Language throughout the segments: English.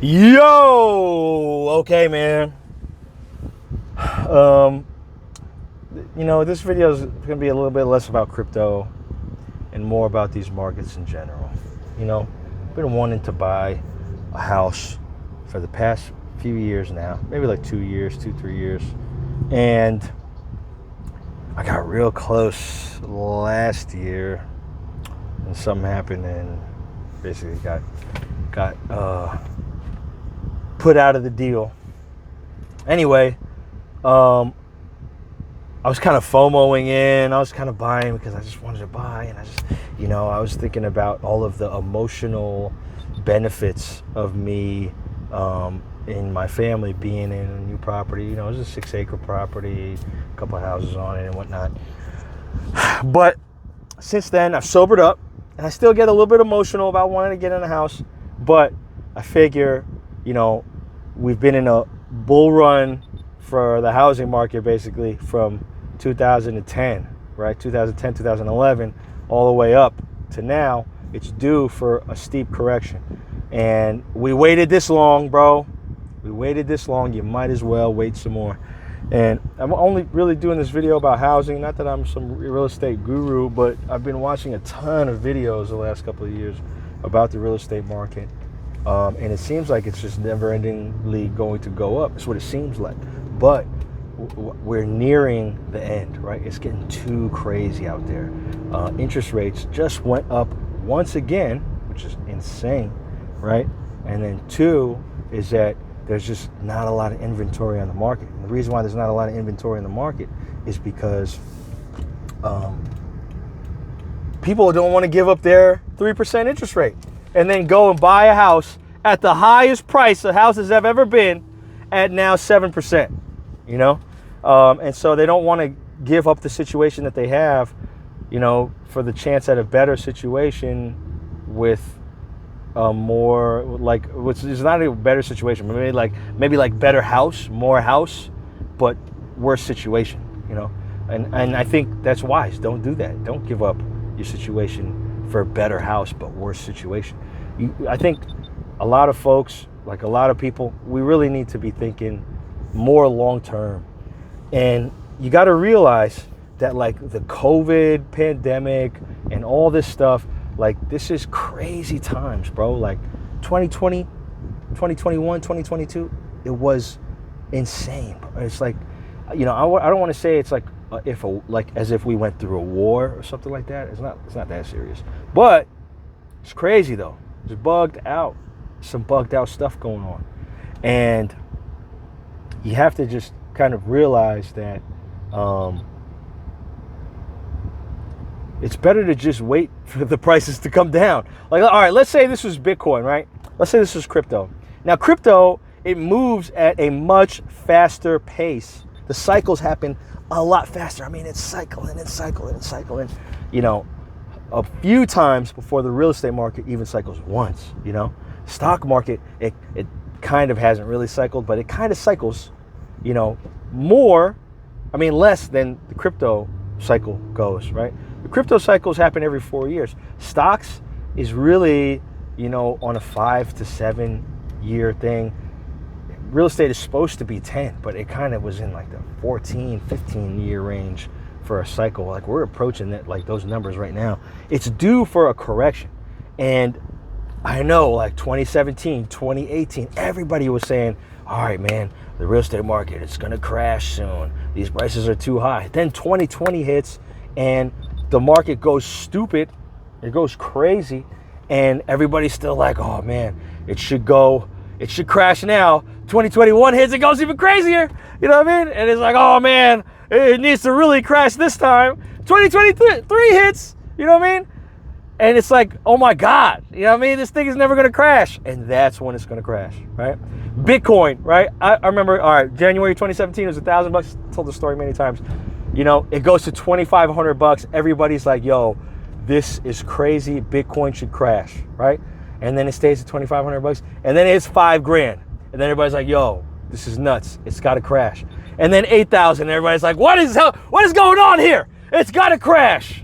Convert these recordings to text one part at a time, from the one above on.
Yo, okay, man. This video is going to be a little bit less about crypto and more about these markets in general. I've been wanting to buy a house for the past few years now, maybe like 2 years, 3 years. And I got real close last year and something happened and basically got put out of the deal. Anyway, I was kind of FOMOing in. I was kind of buying because I just wanted to buy, and I was thinking about all of the emotional benefits of me in my family being in a new property. It was a 6-acre property, a couple of houses on it and whatnot. But since then, I've sobered up, and I still get a little bit emotional about wanting to get in a house. But I figure, we've been in a bull run for the housing market basically from 2010, right? 2010, 2011, all the way up to now. It's due for a steep correction. And we waited this long, bro. We waited this long. You might as well wait some more. And I'm only really doing this video about housing. Not that I'm some real estate guru, but I've been watching a ton of videos the last couple of years about the real estate market. And it seems like it's just never-endingly going to go up. That's what it seems like. But we're nearing the end, right? It's getting too crazy out there. Interest rates just went up once again, which is insane, right? And then two is that there's just not a lot of inventory on the market. And the reason why there's not a lot of inventory in the market is because people don't want to give up their 3% interest rate and then go and buy a house at the highest price the houses have ever been at now 7%, and so they don't want to give up the situation that they have, for the chance at a better situation with more like, which is not a better situation, maybe like better house, more house, but worse situation, and I think that's wise. Don't do that. Don't give up your situation for a better house but worse situation. I think a lot of folks, like a lot of people, we really need to be thinking more long term. And you got to realize that like the COVID pandemic and all this stuff, like this is crazy times, bro. Like 2020, 2021, 2022, it was insane. It's like, I don't want to say it's like as if we went through a war or something like that. It's not that serious. But it's crazy though. It's bugged out. Some bugged out stuff going on. And you have to just kind of realize that it's better to just wait for the prices to come down. Like, all right, let's say this was Bitcoin, right? Let's say this was crypto. Now, crypto, it moves at a much faster pace. The cycles happen a lot faster. I mean, it's cycling, a few times before the real estate market even cycles once, Stock market, it kind of hasn't really cycled, but it kind of cycles, less than the crypto cycle goes, right? The crypto cycles happen every 4 years. Stocks is really, on a 5 to 7 year thing. Real estate is supposed to be 10, but it kind of was in like the 14, 15 year range for a cycle. Like we're approaching that, like those numbers right now. It's due for a correction. And I know like 2017, 2018, everybody was saying, all right, man, the real estate market, it's going to crash soon. These prices are too high. Then 2020 hits and the market goes stupid. It goes crazy. And everybody's still like, oh man, it should crash now. 2021 hits, it goes even crazier. You know what I mean? And it's like, oh man, it needs to really crash this time. 2023 hits, you know what I mean? And it's like, oh my God, you know what I mean? This thing is never gonna crash. And that's when it's gonna crash, right? Bitcoin, right? I remember, all right, January 2017, it was $1,000. Told the story many times. It goes to $2,500. Everybody's like, yo, this is crazy. Bitcoin should crash, right? And then it stays at $2,500. And then it's $5,000. And then everybody's like, yo, this is nuts. It's gotta crash. And then 8,000. Everybody's like, what is going on here? It's gotta crash.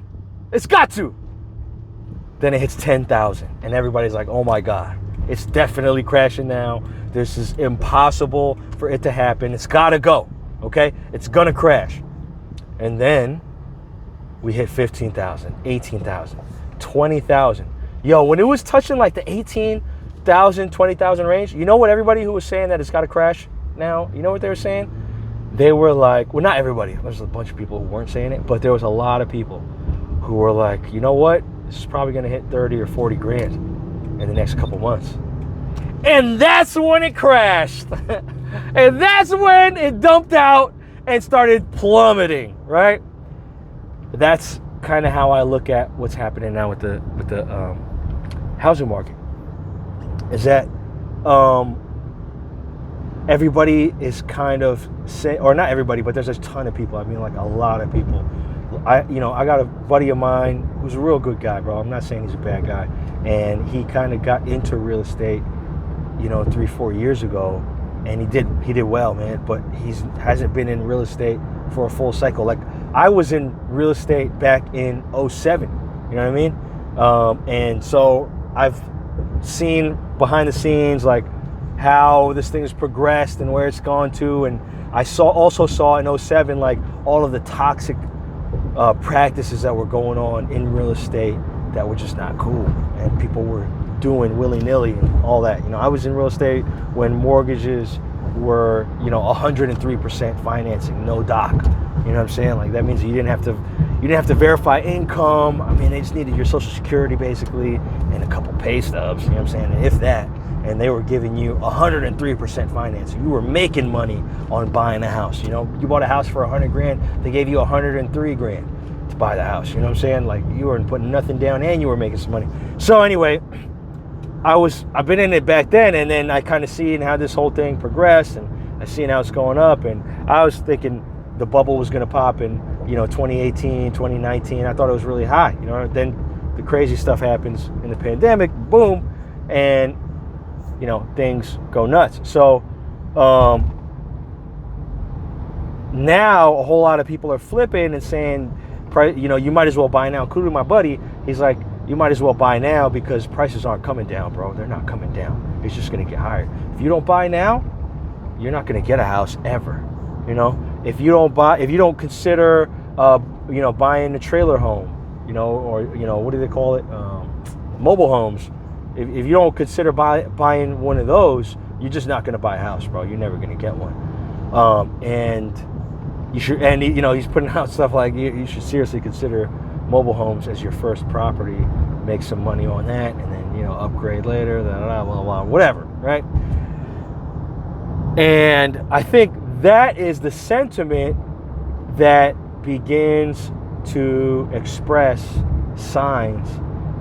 It's got to. Then it hits 10,000 and everybody's like, oh my God, It's definitely crashing now. This is impossible for it to happen. It's got to go, okay? It's going to crash. And then we hit 15,000, 18,000, 20,000. Yo, when it was touching like the 18,000, 20,000 range, you know what everybody who was saying that it's got to crash now, you know what they were saying? They were like, well, not everybody. There's a bunch of people who weren't saying it, but there was a lot of people who were like, you know what? This is probably going to hit 30 or 40 grand in the next couple months. And that's when it crashed. And that's when it dumped out and started plummeting, right? That's kind of how I look at what's happening now with the housing market. Is that everybody is kind of saying, or not everybody, but there's a ton of people. I mean, like a lot of people. I got a buddy of mine who's a real good guy, bro. I'm not saying he's a bad guy. And he kind of got into real estate, 3-4 years ago, and he did well, man. But hasn't been in real estate for a full cycle. Like I was in real estate back in 2007. You know what I mean? And so I've seen behind the scenes like how this thing has progressed and where it's gone to, and I also saw in 2007 like all of the toxic practices that were going on in real estate that were just not cool, and people were doing willy-nilly and all that. I was in real estate when mortgages were 103% financing, no doc. You know what I'm saying? Like that means you didn't have to verify income. I mean, they just needed your social security basically and a couple pay stubs, you know what I'm saying? And if that, and they were giving you 103% financing. You were making money on buying a house. You bought a house for 100 grand, they gave you 103 grand to buy the house. You know what I'm saying? Like you weren't putting nothing down and you were making some money. So anyway, I've been in it back then, and then I kind of seen how this whole thing progressed, and I seen how it's going up, and I was thinking the bubble was gonna pop in 2018, 2019. I thought it was really high. Then the crazy stuff happens in the pandemic, boom, and things go nuts. So now a whole lot of people are flipping and saying, you might as well buy now, including my buddy. He's like, you might as well buy now because prices aren't coming down, bro. They're not coming down. It's just going to get higher. If you don't buy now, you're not going to get a house ever. If you don't consider, buying a trailer home, or, what do they call it? Mobile homes. If you don't consider buying one of those, you're just not going to buy a house, bro. You're never going to get one. And you should, and he's putting out stuff like you should seriously consider mobile homes as your first property. Make some money on that, and then upgrade later. Blah, blah, blah, whatever, right? And I think that is the sentiment that begins to express signs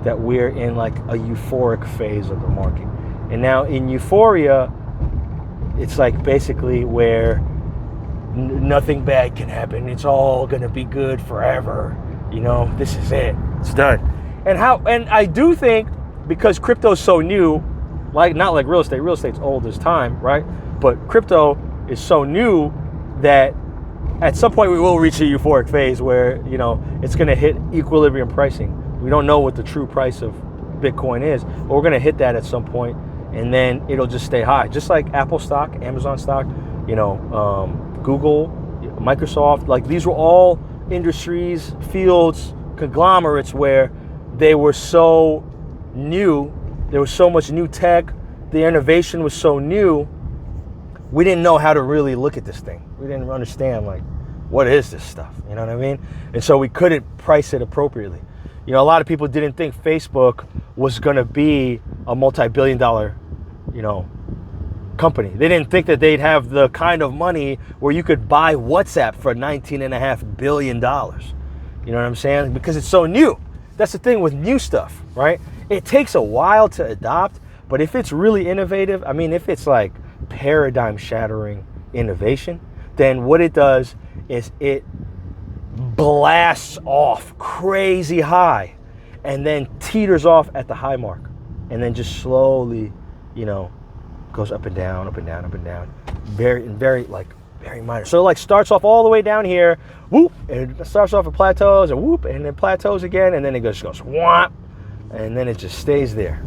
that we're in like a euphoric phase of the market. And now in euphoria, it's like basically where nothing bad can happen. It's all gonna be good forever. This is it. It's done. And I do think because crypto's so new, like not like real estate. Real estate's old as time, right? But crypto is so new that at some point we will reach a euphoric phase where it's gonna hit equilibrium pricing. We don't know what the true price of Bitcoin is, but we're going to hit that at some point, and then it'll just stay high. Just like Apple stock, Amazon stock, Google, Microsoft, like these were all industries, fields, conglomerates where they were so new. There was so much new tech. The innovation was so new. We didn't know how to really look at this thing. We didn't understand, like, what is this stuff? You know what I mean? And so we couldn't price it appropriately. A lot of people didn't think Facebook was going to be a multi-billion-dollar, company. They didn't think that they'd have the kind of money where you could buy WhatsApp for $19.5 billion. You know what I'm saying? Because it's so new. That's the thing with new stuff, right? It takes a while to adopt, but if it's really innovative, I mean, if it's like paradigm-shattering innovation, then what it does is it blasts off crazy high and then teeters off at the high mark and then just slowly, goes up and down, up and down, up and down. Very minor. So it like starts off all the way down here, whoop, and it starts off at plateaus and whoop, and then plateaus again, and then it just goes whop, and then it just stays there.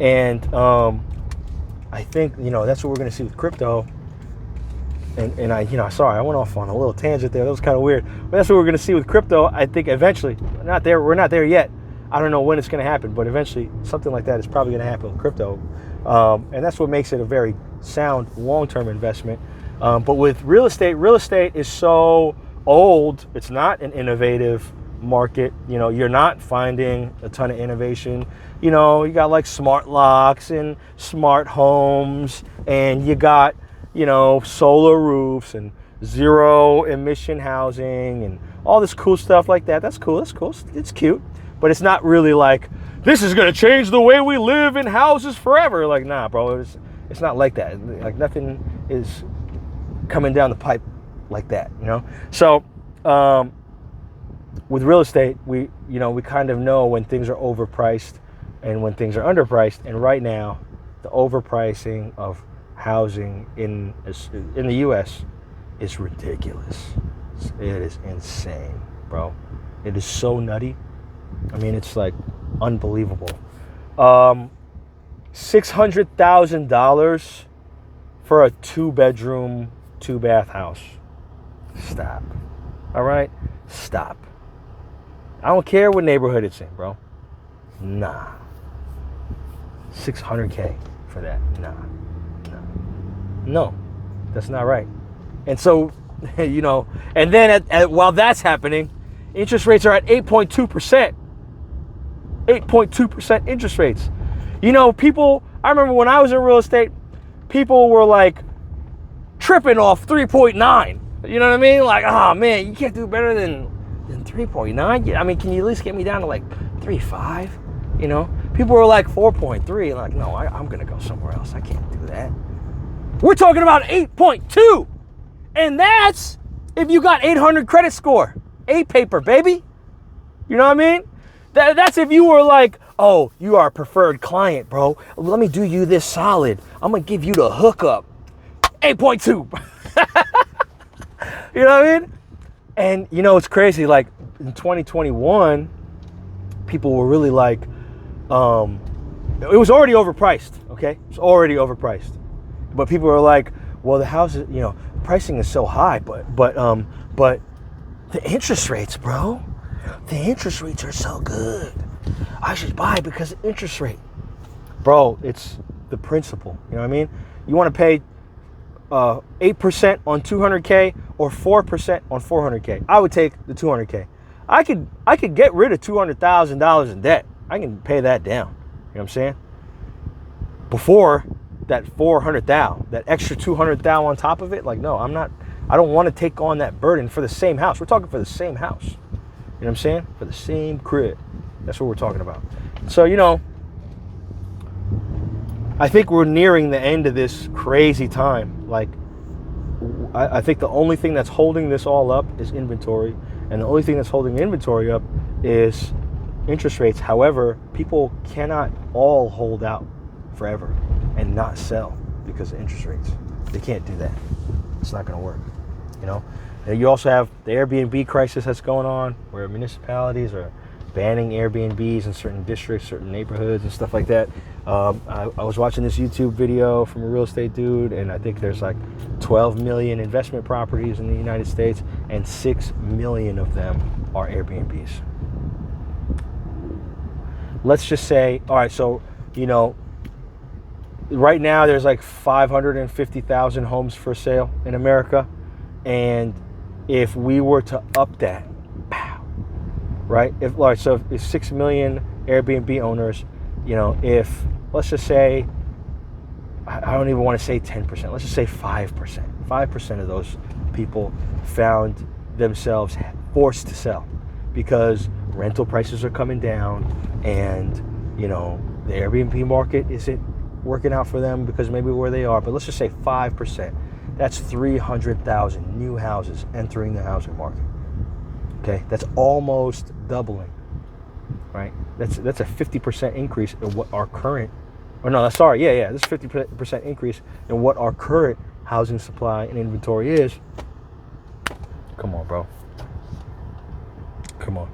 And I think, you know, that's what we're going to see with crypto. And I, you know, sorry, I went off on a little tangent there. That was kind of weird. But that's what we're going to see with crypto. I think eventually, we're not there yet. I don't know when it's going to happen, but eventually something like that is probably going to happen with crypto. And that's what makes it a very sound long-term investment. But with real estate is so old. It's not an innovative market. You know, you're not finding a ton of innovation. You know, you got like smart locks and smart homes, and you got, you know, solar roofs and zero emission housing and all this cool stuff like that. That's cool. It's cute. But it's not really like, this is going to change the way we live in houses forever. Like, nah, bro, it's not like that. Like, nothing is coming down the pipe like that, you know? So, with real estate, we kind of know when things are overpriced and when things are underpriced. And right now, the overpricing of housing in the U.S. is ridiculous. It is insane, bro. It is so nutty. I mean, it's like unbelievable. $600,000 for a 2-bedroom, 2-bath house. Stop. All right? Stop. I don't care what neighborhood it's in, bro. Nah. $600K for that. Nah. No, that's not right. And so, you know, and then while that's happening, interest rates are at 8.2%. 8.2% interest rates. You know, I remember when I was in real estate, people were like tripping off 3.9. You know what I mean? Like, oh man, you can't do better than 3.9. I mean, can you at least get me down to like 3.5? You know, people were like 4.3. Like, no, I'm going to go somewhere else. I can't do that. We're talking about 8.2. And that's if you got 800 credit score. A paper, baby. You know what I mean? That's if you were like, oh, you are a preferred client, bro. Let me do you this solid. I'm going to give you the hookup. 8.2. You know what I mean? And, you know, it's crazy. Like, in 2021, people were really like, it was already overpriced, okay? It was already overpriced. But people were like, well, the house is, you know, pricing is so high, but the interest rates, bro, the interest rates are so good. I should buy because of interest rate. Bro, it's the principle. You know what I mean? You want to pay 8% on 200K or 4% on 400K. I would take the 200K. I could get rid of $200,000 in debt. I can pay that down. You know what I'm saying? Before that 400,000, that extra 200,000 on top of it, like, no, I don't want to take on that burden for the same house. We're talking for the same house. You know what I'm saying? For the same crib. That's what we're talking about. So, you know, I think we're nearing the end of this crazy time. Like, I think the only thing that's holding this all up is inventory. And the only thing that's holding inventory up is interest rates. However, people cannot all hold out forever and not sell because of interest rates. They can't do that. It's not going to work, you know? And you also have the Airbnb crisis that's going on, where municipalities are banning Airbnbs in certain districts, certain neighborhoods and stuff like that. I was watching this YouTube video from a real estate dude, and I think there's like 12 million investment properties in the United States, and 6 million of them are Airbnbs. Let's just say, all right, so, you know, right now there's like 550,000 homes for sale in America. And if we were to up that, right? If 6 million Airbnb owners, you know, if, let's just say, I don't even want to say 10%, let's just say 5%. 5% of those people found themselves forced to sell because rental prices are coming down and, you know, the Airbnb market isn't working out for them because maybe where they are. But let's just say 5%. That's 300,000 new houses entering the housing market. Okay, that's almost doubling, right? That's a 50% increase in what our current, that's a 50% increase in what our current housing supply and inventory is. Come on, bro. Come on.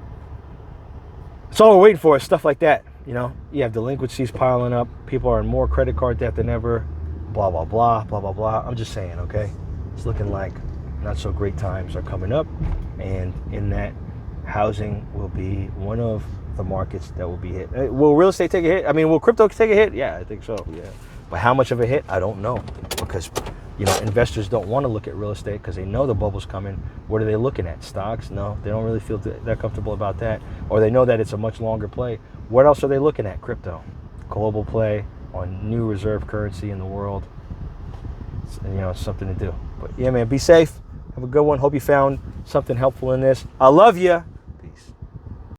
That's all we're waiting for is stuff like that. You know, you have delinquencies piling up. People are in more credit card debt than ever. Blah, blah, blah, blah, blah, blah. I'm just saying, okay? It's looking like not so great times are coming up. And in that, housing will be one of the markets that will be hit. Will real estate take a hit? I mean, will crypto take a hit? Yeah, I think so, yeah. But how much of a hit? I don't know. Because, you know, investors don't want to look at real estate because they know the bubble's coming. What are they looking at? Stocks? No, they don't really feel that comfortable about that. Or they know that it's a much longer play. What else are they looking at? Crypto. Global play on new reserve currency in the world. You know, it's something to do. But yeah, man, be safe. Have a good one. Hope you found something helpful in this. I love you.